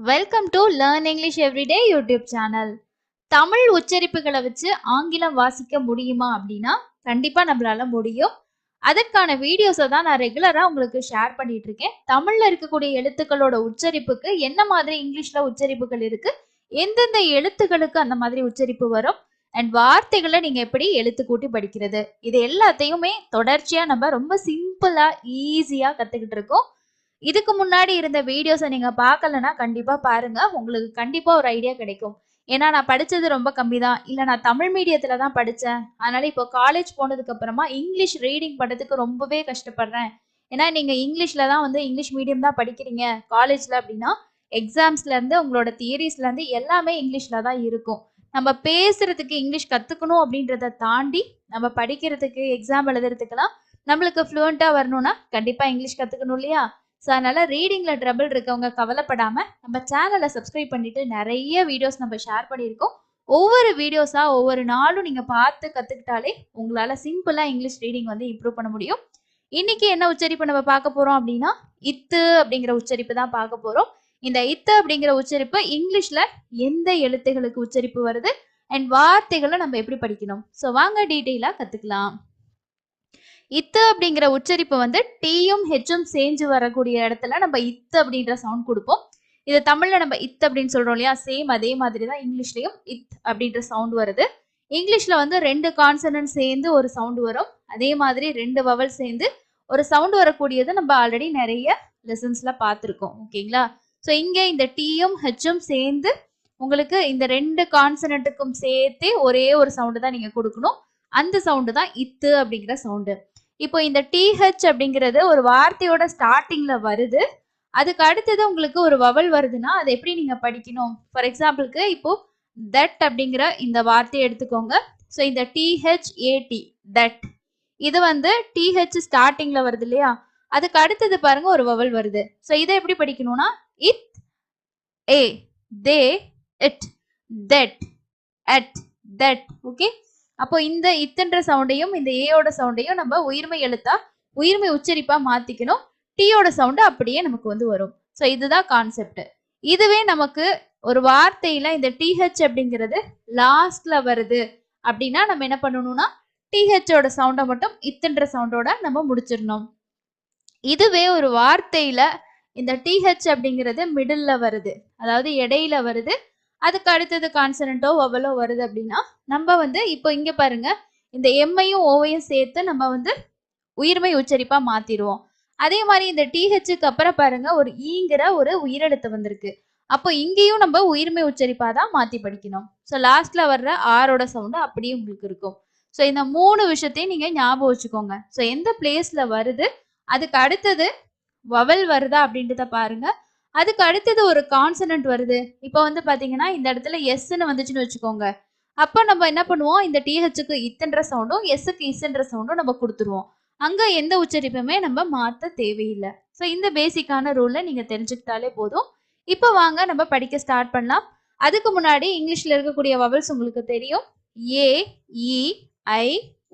Welcome to learn English everyday YouTube channel. Tamil உச்சரிப்புகளை வச்சு ஆங்கிலம் வாசிக்க முடியுமா அப்படின்னா கண்டிப்பா நம்மளால முடியும். அதற்கான வீடியோஸை தான் நான் ரெகுலரா உங்களுக்கு ஷேர் பண்ணிட்டு இருக்கேன். தமிழ்ல இருக்கக்கூடிய எழுத்துக்களோட உச்சரிப்புக்கு என்ன மாதிரி இங்கிலீஷ்ல உச்சரிப்புகள் இருக்கு, எந்தெந்த எழுத்துக்களுக்கு அந்த மாதிரி உச்சரிப்பு வரும், அண்ட் வார்த்தைகளை நீங்க எப்படி எழுத்து கூட்டி படிக்கிறது, இது எல்லாத்தையுமே தொடர்ச்சியா நம்ம ரொம்ப சிம்பிளா ஈஸியா கத்துக்கிட்டு இருக்கோம். இதுக்கு முன்னாடி இருந்த வீடியோஸை நீங்க பார்க்கலன்னா கண்டிப்பா பாருங்க. உங்களுக்கு கண்டிப்பா ஒரு ஐடியா கிடைக்கும். ஏன்னா நான் படிச்சது ரொம்ப கம்மி தான். இல்ல நான் தமிழ் மீடியத்துல தான் படிச்சேன். அதனால இப்போ காலேஜ் போனதுக்கு அப்புறமா இங்கிலீஷ் ரீடிங் பண்றதுக்கு ரொம்பவே கஷ்டப்படுறேன். ஏன்னா நீங்க இங்கிலீஷ்ல தான் இங்கிலீஷ் மீடியம் தான் படிக்கிறீங்க காலேஜ்ல அப்படின்னா, எக்ஸாம்ஸ்ல இருந்து உங்களோட தியரிஸ்ல இருந்து எல்லாமே இங்கிலீஷ்ல தான் இருக்கும். நம்ம பேசுறதுக்கு இங்கிலீஷ் கத்துக்கணும் அப்படின்றத தாண்டி நம்ம படிக்கிறதுக்கு எக்ஸாம் எழுதுறதுக்கெல்லாம் நம்மளுக்கு ஃப்ளூவெண்டா வரணும்னா கண்டிப்பா இங்கிலீஷ் கத்துக்கணும் இல்லையா? ஸோ அதனால ரீடிங்ல ட்ரபிள் இருக்கவங்க கவலைப்படாம நம்ம சேனலை சப்ஸ்கிரைப் பண்ணிட்டு நிறைய வீடியோஸ் நம்ம ஷேர் பண்ணியிருக்கோம். ஒவ்வொரு வீடியோஸா ஒவ்வொரு நாளும் நீங்க பார்த்து கத்துக்கிட்டாலே உங்களால சிம்பிளா இங்கிலீஷ் ரீடிங் இம்ப்ரூவ் பண்ண முடியும். இன்னைக்கு என்ன உச்சரிப்பு நம்ம பார்க்க போறோம் அப்படின்னா, இத்து அப்படிங்கிற உச்சரிப்பு தான் பார்க்க போறோம். இந்த இத்து அப்படிங்கிற உச்சரிப்பு இங்கிலீஷ்ல எந்த எழுத்துகளுக்கு உச்சரிப்பு வருது அண்ட் வார்த்தைகளை நம்ம எப்படி படிக்கணும், ஸோ வாங்க டீட்டெயிலா கத்துக்கலாம். இத்து அப்படிங்கிற உச்சரிப்பு டீயும் ஹெச்சும் சேர்ந்து வரக்கூடிய இடத்துல நம்ம இத்து அப்படின்ற சவுண்ட் கொடுப்போம். இது தமிழ்ல நம்ம இத் அப்படின்னு சொல்றோம் இல்லையா, சேம் அதே மாதிரி தான் இங்கிலீஷ்லயும் இத் அப்படின்ற சவுண்ட் வருது. இங்கிலீஷ்ல 2 கான்சனன்ட் சேர்ந்து ஒரு சவுண்ட் வரும். அதே மாதிரி 2 வவல் சேர்ந்து ஒரு சவுண்ட் வரக்கூடியது நம்ம ஆல்ரெடி நிறைய லெசன்ஸ்ல பார்த்துருக்கோம். ஓகேங்களா? ஸோ இங்க இந்த டீயும் ஹெச்சும் சேர்ந்து உங்களுக்கு இந்த 2 கான்சனன்ட்டுக்கும் சேர்த்தே ஒரே ஒரு சவுண்டு தான் நீங்க கொடுக்கணும். அந்த சவுண்டு தான் இத்து அப்படிங்கிற சவுண்டு. இப்போ இந்த டிஹெச் அப்படிங்கிறது ஒரு வார்த்தையோட ஸ்டார்டிங்ல வருது. அதுக்கு அடுத்தது உங்களுக்கு ஒரு வவல் வருதுன்னா அதை எப்படி நீங்க படிக்கணும்? ஃபார் எக்ஸாம்பிளுக்கு இப்போ தட் அப்படிங்கிற இந்த வார்த்தையை எடுத்துக்கோங்க. ஸோ இந்த டிஹெச்ஏடி தட், இது டிஹெச் ஸ்டார்டிங்ல வருது இல்லையா, அதுக்கு அடுத்தது பாருங்க ஒரு வவல் வருது. ஸோ இதை எப்படி படிக்கணும்னா இத், ஏ, தே, it, that, at, that. Okay, அப்போ இந்த இத்துன்ற சவுண்டையும் இந்த ஏயோட சவுண்டையும் நம்ம உயிர்மை எழுத்தா உயிர்மை உச்சரிப்பா மாத்திக்கணும். டீயோட சவுண்டு அப்படியே நமக்கு வரும். ஸோ இதுதான் கான்செப்ட். இதுவே நமக்கு ஒரு வார்த்தையில இந்த டிஹெச் அப்படிங்கிறது லாஸ்ட்ல வருது அப்படின்னா நம்ம என்ன பண்ணணும்னா டிஹெச்சோட சவுண்டை மட்டும் இத்துன்ற சவுண்டோட நம்ம முடிச்சிடணும். இதுவே ஒரு வார்த்தையில இந்த டிஹெச் அப்படிங்கிறது மிடில்ல வருது, அதாவது இடையில வருது, அதுக்கு அடுத்தது கான்சனன்ட்டோ வவலோ வருது அப்படின்னா நம்ம இப்போ இங்க பாருங்க, இந்த எம்மையும் ஓவையும் சேர்த்து நம்ம உயிர்மை உச்சரிப்பா மாத்திடுவோம். அதே மாதிரி இந்த டிஹெச்சுக்கு அப்புறம் பாருங்க ஒரு ஈங்கிற ஒரு உயிரெழுத்து வந்திருக்கு. அப்போ இங்கேயும் நம்ம உயிர்மை உச்சரிப்பா தான் மாத்தி படிக்கணும். ஸோ லாஸ்ட்ல வர்ற ஆரோட சவுண்டு அப்படியே உங்களுக்கு இருக்கும். ஸோ இந்த 3 விஷயத்தையும் நீங்க ஞாபகம் வச்சுக்கோங்க. ஸோ எந்த பிளேஸ்ல வருது, அதுக்கு அடுத்தது வவல் வருதா அப்படின்றத பாருங்க. அதுக்கு அடுத்தது ஒரு கான்சனன்ட் வருது. இப்போ பாத்தீங்கன்னா இந்த இடத்துல எஸ்ன்னு வந்துச்சுன்னு வச்சுக்கோங்க. அப்போ நம்ம என்ன பண்ணுவோம், இந்த டிஹெச்சுக்கு இத்துன்ற சவுண்டும் எஸ்ஸுக்கு இஸ்ன்ற சவுண்டும் நம்ம கொடுத்துருவோம். அங்க எந்த உச்சரிப்புமே நம்ம மாத்த தேவையில்லை. ஸோ இந்த பேசிக்கான ரூலை நீங்க தெரிஞ்சுக்கிட்டாலே போதும். இப்போ வாங்க நம்ம படிக்க ஸ்டார்ட் பண்ணலாம். அதுக்கு முன்னாடி இங்கிலீஷ்ல இருக்கக்கூடிய வவல்ஸ் உங்களுக்கு தெரியும். ஏ, இ, ஐ,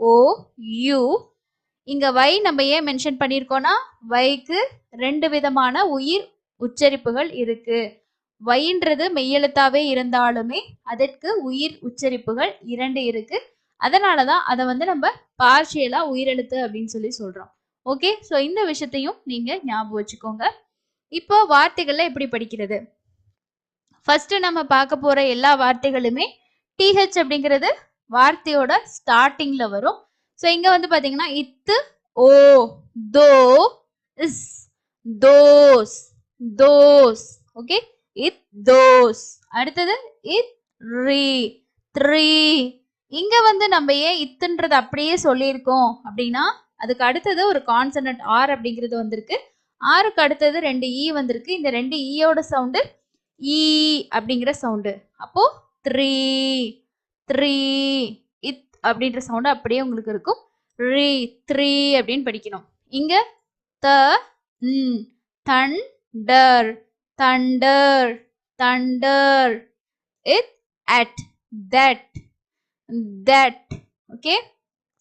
ஓ, யூ. இங்க வை நம்ம ஏன் மென்ஷன் பண்ணியிருக்கோம்னா வைக்கு 2 விதமான உயிர் உச்சரிப்புகள் இருக்கு. வைன்றது மெய்யெழுத்தாவே இருந்தாலுமே அதற்கு உயிர் உச்சரிப்புகள் 2 இருக்கு. அதனாலதான் அதை நம்ம பார்ஷியலா உயிரெழுத்து அப்படின்னு சொல்லி சொல்றோம். ஓகே, ஸோ இந்த விஷயத்தையும் நீங்க ஞாபகம் வச்சுக்கோங்க. இப்போ வார்த்தைகள்ல எப்படி படிக்கிறது? ஃபர்ஸ்ட் நம்ம பார்க்க போற எல்லா வார்த்தைகளுமே டிஹெச் அப்படிங்கிறது வார்த்தையோட ஸ்டார்டிங்ல வரும். ஸோ இங்க பாத்தீங்கன்னா இத்து, ஓ, தோ, இஸ், தோஸ், தோஸ். ஓகே, இத், தோஸ். அடுத்தது இத், ரீ, த்ரீ. இங்க நம்ம ஏன் இத்துன்றது அப்படியே சொல்லியிருக்கோம் அப்படின்னா அதுக்கு அடுத்தது ஒரு கான்சனன்ட் ஆர் அப்படிங்கிறது வந்திருக்கு. ஆருக்கு அடுத்தது 2 ஈ வந்திருக்கு. இந்த 2 ஈயோட சவுண்டு ஈ அப்படிங்கிற சவுண்டு. அப்போ த்ரீ, த்ரீ. இத் அப்படின்ற சவுண்டு அப்படியே உங்களுக்கு இருக்கும். ரீ, த்ரீ அப்படின்னு படிக்கணும். இங்க த, தண்டர், தண்டர், தண்டர். இத், at, that, that. Okay,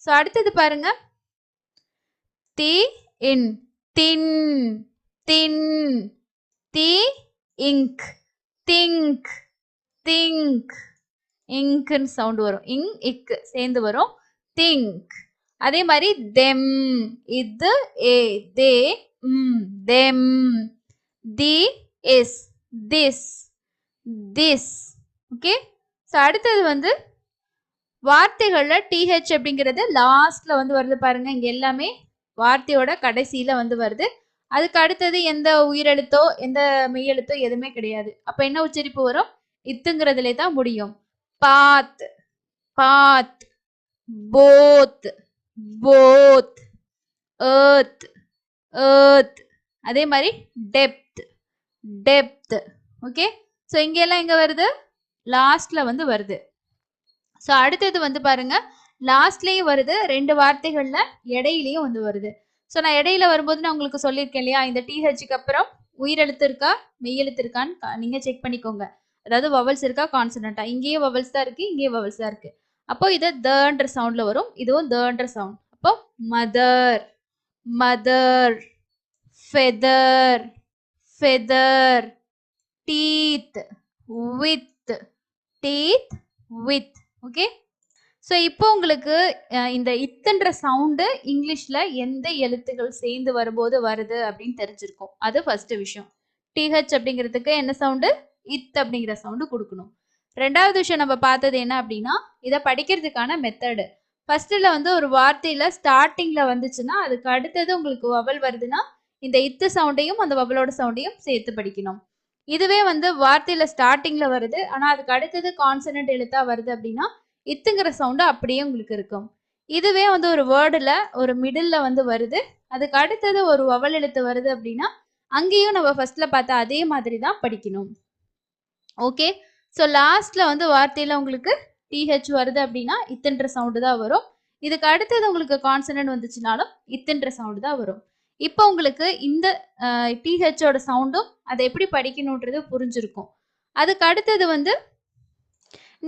so அடுத்தது பாருங்க, தி, இன், தின், தின். தி, இங்க், திங்க் திங்க் இங்க்னு சவுண்ட் வரும். இங் இக்கு சேர்ந்து வரும். திங்க். அதே மாதிரி தெம் இது ஏ தே தெம். தி is this this. Okay. So அடுத்தது வந்து வார்த்தைகள்ல டிஹெச் அப்படிங்கிறது லாஸ்ட்ல வந்து வருது பாருங்க. இங்க எல்லாமே வார்த்தையோட கடைசியில வந்து வருது. அதுக்கு அடுத்தது எந்த உயிரெழுத்தோ எந்த மெய்யெழுத்தோ எதுவுமே கிடையாது. அப்ப என்ன உச்சரிப்பு வரும்? இத்துங்கிறதுலே தான் முடியும். பாத் பாத், போத் போத், earth earth. அதே மாதிரி டெப்த் டெப்த். ஓகே. ஸோ இங்க எல்லாம் எங்க வருது? லாஸ்ட்ல வந்து வருது. ஸோ அடுத்தது வந்து பாருங்க, லாஸ்ட்லயும் வருது, ரெண்டு வார்த்தைகள்ல இடையிலையும் வந்து வருது. ஸோ நான் இடையில வரும்போது நான் உங்களுக்கு சொல்லியிருக்கேன் இல்லையா, இந்த டிஹெச்சுக்கு அப்புறம் உயிரெழுத்து இருக்கா மெய்யெழுத்து இருக்கான்னு நீங்க செக் பண்ணிக்கோங்க. அதாவது வவல்ஸ் இருக்கா கான்சனண்டா. இங்கேயும் வவல்ஸ் தான் இருக்கு, இங்கேயும் வவல்ஸ் தான் இருக்கு. அப்போ இது தன்ற சவுண்ட்ல வரும், இதுவும் தன்ற சவுண்ட். அப்போ mother mother, feather feather, teeth with teeth with. Okay. So இப்போ உங்களுக்கு இந்த இத்துன்ற சவுண்டு இங்கிலீஷ்ல எந்த எழுத்துக்கள் சேர்ந்து வரும்போது வருது அப்படின்னு தெரிஞ்சிருக்கும். அது ஃபர்ஸ்ட் விஷயம். டிஹெச் அப்படிங்கிறதுக்கு என்ன சவுண்டு? இத் அப்படிங்கிற சவுண்டு கொடுக்கணும். ரெண்டாவது விஷயம் நம்ம பார்த்தது என்ன அப்படின்னா, இதை படிக்கிறதுக்கான மெத்தடு. ஃபர்ஸ்ட்ல வந்து ஒரு வார்த்தையில ஸ்டார்டிங்ல வந்துச்சுன்னா அதுக்கு அடுத்தது உங்களுக்கு வவல் வருதுன்னா இந்த இத்து சவுண்டையும் அந்த வவலோட சவுண்டையும் சேர்த்து படிக்கணும். இதுவே வந்து வார்த்தையில ஸ்டார்டிங்ல வருது ஆனா அதுக்கு அடுத்தது கான்சனன்ட் எழுத்தா வருது அப்படின்னா இத்துங்கிற சவுண்டு அப்படியே உங்களுக்கு இருக்கும். இதுவே வந்து ஒரு வேர்டுல ஒரு மிடில்ல வந்து வருது, அதுக்கு அடுத்தது ஒரு வவல் எழுத்து வருது அப்படின்னா அங்கேயும் நம்ம ஃபர்ஸ்ட்ல பார்த்த அதே மாதிரி தான் படிக்கணும். ஓகே. ஸோ லாஸ்ட்ல வந்து வார்த்தையில உங்களுக்கு டிஹெச் வருது அப்படின்னா இத்துன்ற சவுண்டு தான் வரும். இதுக்கு அடுத்தது உங்களுக்கு கான்சனன்ட் வந்துச்சுனாலும் இத்துன்ற சவுண்டு தான் வரும். இப்போ உங்களுக்கு இந்த டிஹெச்சோட சவுண்டும் அதை எப்படி படிக்கணுன்றது புரிஞ்சிருக்கும். அதுக்கு அடுத்தது வந்து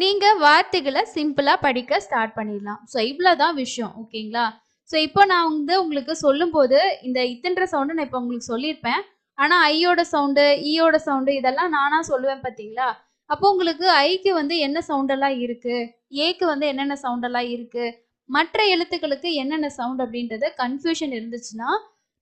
நீங்க வார்த்தைகளை சிம்பிளா படிக்க ஸ்டார்ட் பண்ணிடலாம். ஸோ இவ்வளோதான் விஷயம். ஓகேங்களா. ஸோ இப்போ நான் வந்து உங்களுக்கு சொல்லும்போது இந்த இத்துன்ற சவுண்டு நான் இப்போ உங்களுக்கு சொல்லியிருப்பேன். ஆனால் ஐயோட சவுண்டு ஈயோட சவுண்டு இதெல்லாம் நானா சொல்லுவேன் பார்த்தீங்களா. அப்போ உங்களுக்கு ஐக்கு வந்து என்ன சவுண்டெல்லாம் இருக்கு, ஏக்கு வந்து என்னென்ன சவுண்டெல்லாம் இருக்கு, மற்ற எழுத்துக்களுக்கு என்னென்ன சவுண்ட் அப்படின்றது கன்ஃபியூஷன் இருந்துச்சுன்னா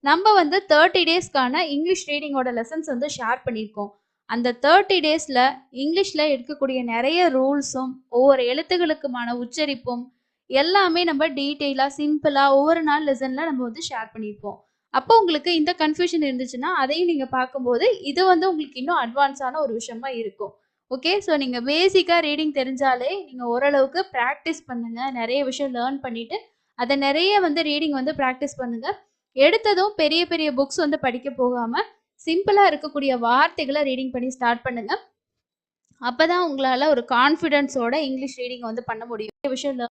நம்ம வந்து 30 டேஸ்க்கான இங்கிலீஷ் ரீடிங்கோட லெசன்ஸ் வந்து ஷேர் பண்ணியிருக்கோம். அந்த 30 டேஸில் இங்கிலீஷில் இருக்கக்கூடிய நிறைய ரூல்ஸும் ஒவ்வொரு எழுத்துக்களுக்குமான உச்சரிப்பும் எல்லாமே நம்ம டீட்டெயிலாக சிம்பிளாக ஒவ்வொரு நாள் லெசனில் நம்ம வந்து ஷேர் பண்ணியிருப்போம். அப்போ உங்களுக்கு இந்த கன்ஃபியூஷன் இருந்துச்சுன்னா அதையும் நீங்கள் பார்க்கும்போது இது வந்து உங்களுக்கு இன்னும் அட்வான்ஸான ஒரு விஷயமா இருக்கும். ஓகே. ஸோ நீங்கள் பேசிக்காக ரீடிங் தெரிஞ்சாலே நீங்கள் ஓரளவுக்கு ப்ராக்டிஸ் பண்ணுங்கள். நிறைய விஷயம் லேர்ன் பண்ணிவிட்டு அதை நிறைய வந்து ரீடிங் வந்து ப்ராக்டிஸ் பண்ணுங்கள். எடுத்ததும் பெரிய பெரிய புக்ஸ் வந்து படிக்க போகாமல் சிம்பிளா இருக்கக்கூடிய வார்த்தைகளை ரீடிங் பண்ணி ஸ்டார்ட் பண்ணுங்க. அப்பதான் உங்களால ஒரு கான்ஃபிடன்ஸோட இங்கிலீஷ் ரீடிங் வந்து பண்ண முடியும். விஷயம்